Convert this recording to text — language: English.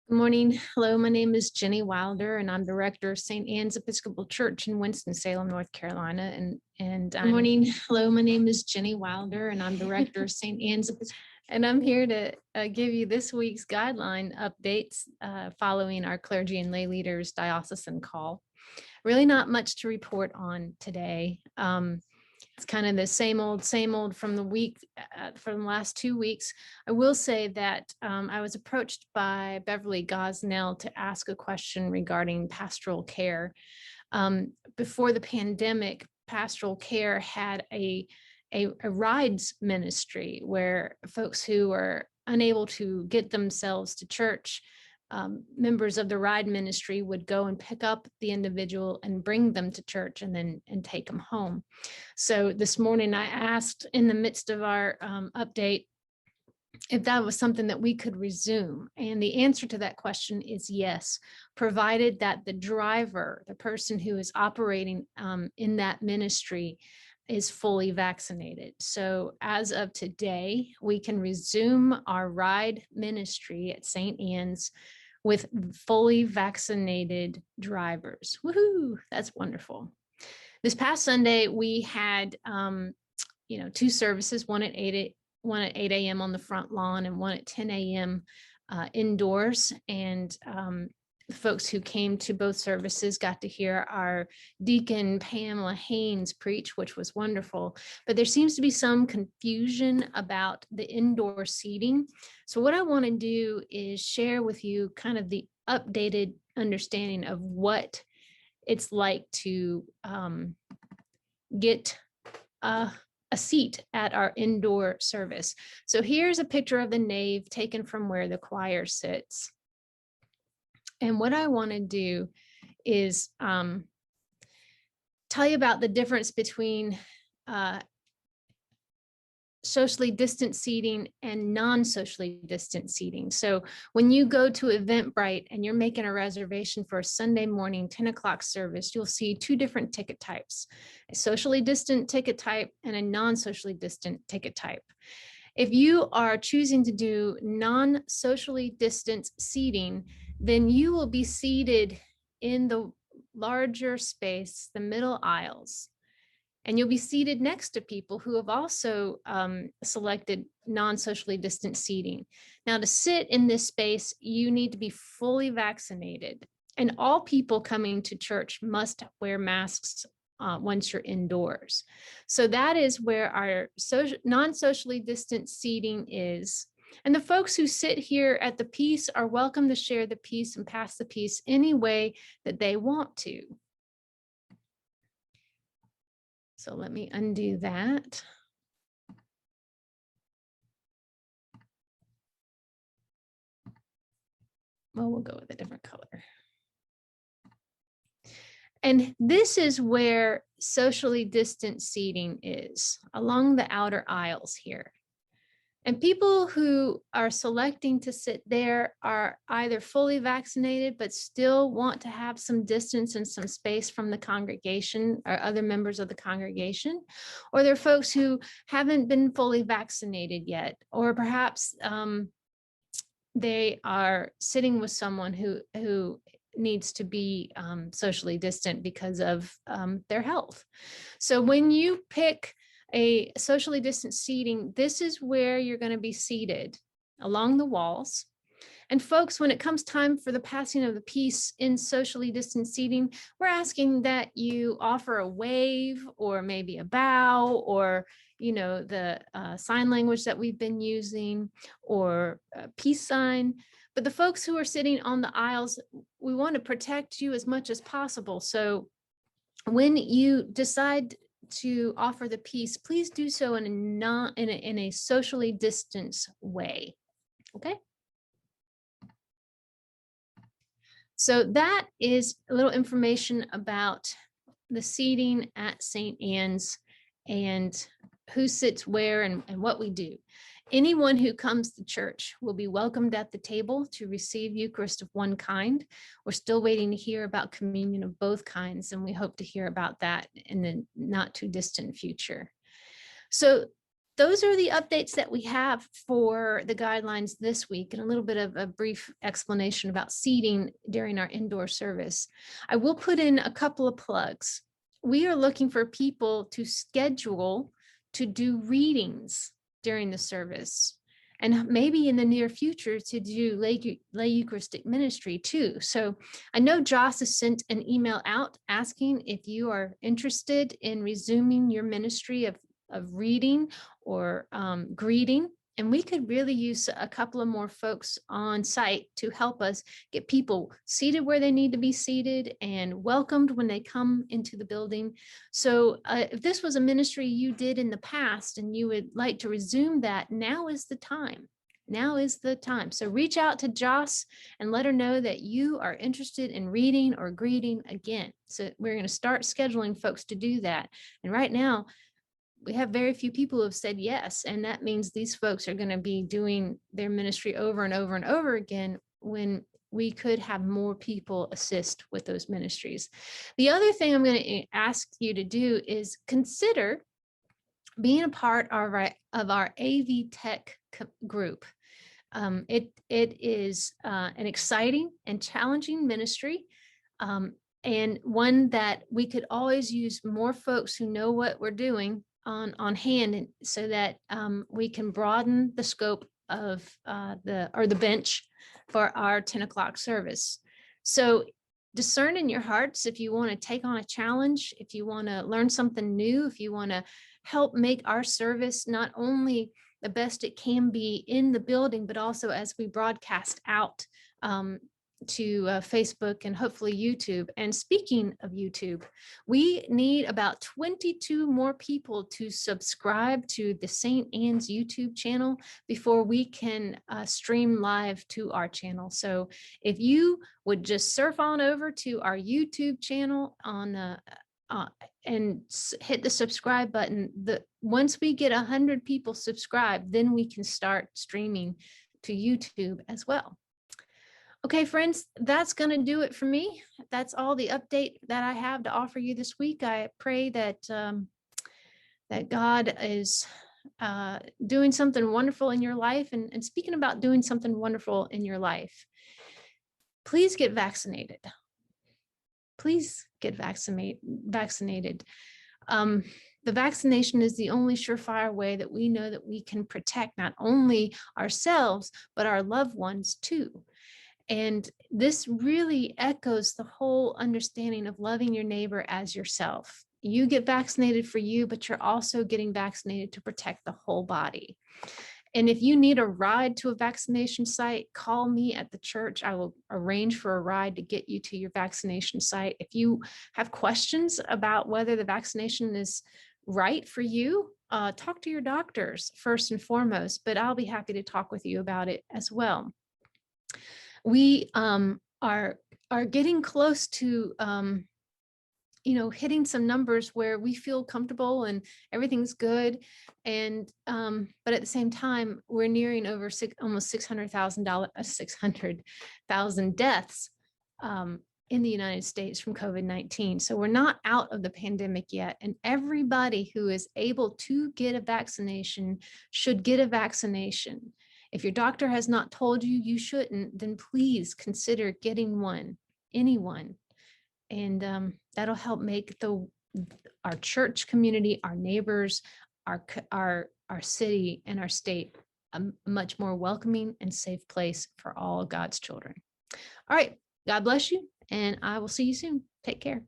Good morning. Hello, my name is Ginny Wilder, and I'm the rector of St. Anne's Episcopal Church in Winston Salem, North Carolina. Good morning. Hello, my name is Ginny Wilder, and I'm the rector of St. Anne's Episcopal. And I'm here to give you this week's guideline updates following our clergy and lay leaders diocesan call. Really not much to report on today. It's kind of the same old from the last 2 weeks. I will say that I was approached by Beverly Gosnell to ask a question regarding pastoral care. Before the pandemic, pastoral care had a rides ministry where folks who were unable to get themselves to church, members of the ride ministry would go and pick up the individual and bring them to church and take them home. So this morning I asked in the midst of our update if that was something that we could resume. And the answer to that question is yes, provided that the driver, the person who is operating in that ministry, is fully vaccinated. So as of today, we can resume our ride ministry at St. Anne's with fully vaccinated drivers. Woohoo, that's wonderful. This past Sunday, we had two services, one at 8 a.m. on the front lawn and one at 10 a.m. Indoors. And folks who came to both services got to hear our deacon Pamela Haynes preach, which was wonderful. But there seems to be some confusion about the indoor seating. So what I want to do is share with you kind of the updated understanding of what it's like to get a seat at our indoor service. So here's a picture of the nave taken from where the choir sits. And what I want to do is tell you about the difference between socially distant seating and non-socially distant seating. So when you go to Eventbrite and you're making a reservation for a Sunday morning 10 o'clock service, you'll see two different ticket types, a socially distant ticket type and a non-socially distant ticket type. If you are choosing to do non-socially distant seating, then you will be seated in the larger space, the middle aisles. And you'll be seated next to people who have also selected non-socially distant seating. Now, to sit in this space, you need to be fully vaccinated. And all people coming to church must wear masks once you're indoors. So that is where our non-socially distant seating is. And the folks who sit here at the peace are welcome to share the peace and pass the peace any way that they want to. So let me undo that. Well, we'll go with a different color. And this is where socially distant seating is, along the outer aisles here. And people who are selecting to sit there are either fully vaccinated, but still want to have some distance and some space from the congregation or other members of the congregation, or they're folks who haven't been fully vaccinated yet, or perhaps they are sitting with someone who needs to be socially distant because of their health. So when you pick a socially distant seating, this is where you're going to be seated along the walls. And folks, when it comes time for the passing of the peace in socially distant seating, we're asking that you offer a wave or maybe a bow or, the sign language that we've been using or a peace sign. But the folks who are sitting on the aisles, we want to protect you as much as possible. So when you decide to offer the peace, please do so in a socially distanced way. Okay. So that is a little information about the seating at St. Anne's and who sits where and what we do. Anyone who comes to church will be welcomed at the table to receive Eucharist of one kind. We're still waiting to hear about communion of both kinds, and we hope to hear about that in the not too distant future. So those are the updates that we have for the guidelines this week, and a little bit of a brief explanation about seating during our indoor service. I will put in a couple of plugs. We are looking for people to schedule to do readings during the service, and maybe in the near future to do lay Eucharistic ministry too. So I know Joss has sent an email out asking if you are interested in resuming your ministry of reading or greeting. And we could really use a couple of more folks on site to help us get people seated where they need to be seated and welcomed when they come into the building. So if this was a ministry you did in the past and you would like to resume that, now is the time. Now is the time. So reach out to Joss and let her know that you are interested in reading or greeting again. So we're going to start scheduling folks to do that. And right now, we have very few people who have said yes. And that means these folks are going to be doing their ministry over and over and over again when we could have more people assist with those ministries. The other thing I'm going to ask you to do is consider being a part of our AV Tech group. It is an exciting and challenging ministry. And one that we could always use more folks who know what we're doing on hand, and so that we can broaden the scope of the bench for our 10 o'clock service. So discern in your hearts if you want to take on a challenge, if you want to learn something new, if you want to help make our service not only the best it can be in the building, but also as we broadcast out to Facebook and hopefully YouTube. And speaking of YouTube, we need about 22 more people to subscribe to the St. Anne's YouTube channel before we can stream live to our channel. So if you would just surf on over to our YouTube channel on and hit the subscribe button, once we get 100 people subscribed, then we can start streaming to YouTube as well. Okay, friends, that's going to do it for me. That's all the update that I have to offer you this week. I pray that that God is doing something wonderful in your life. And speaking about doing something wonderful in your life, please get vaccinated. Please get vaccinated. The vaccination is the only surefire way that we know that we can protect not only ourselves, but our loved ones too. And this really echoes the whole understanding of loving your neighbor as yourself. You get vaccinated for you, but you're also getting vaccinated to protect the whole body. And if you need a ride to a vaccination site, call me at the church. I will arrange for a ride to get you to your vaccination site. If you have questions about whether the vaccination is right for you, talk to your doctors first and foremost, but I'll be happy to talk with you about it as well. We are getting close to hitting some numbers where we feel comfortable and everything's good, and but at the same time we're nearing over almost 600,000 deaths in the United States from COVID-19. So we're not out of the pandemic yet, and everybody who is able to get a vaccination should get a vaccination. If your doctor has not told you you shouldn't, then please consider getting one, anyone. And that'll help make our church community, our neighbors, our city and our state a much more welcoming and safe place for all God's children. All right, God bless you, and I will see you soon. Take care.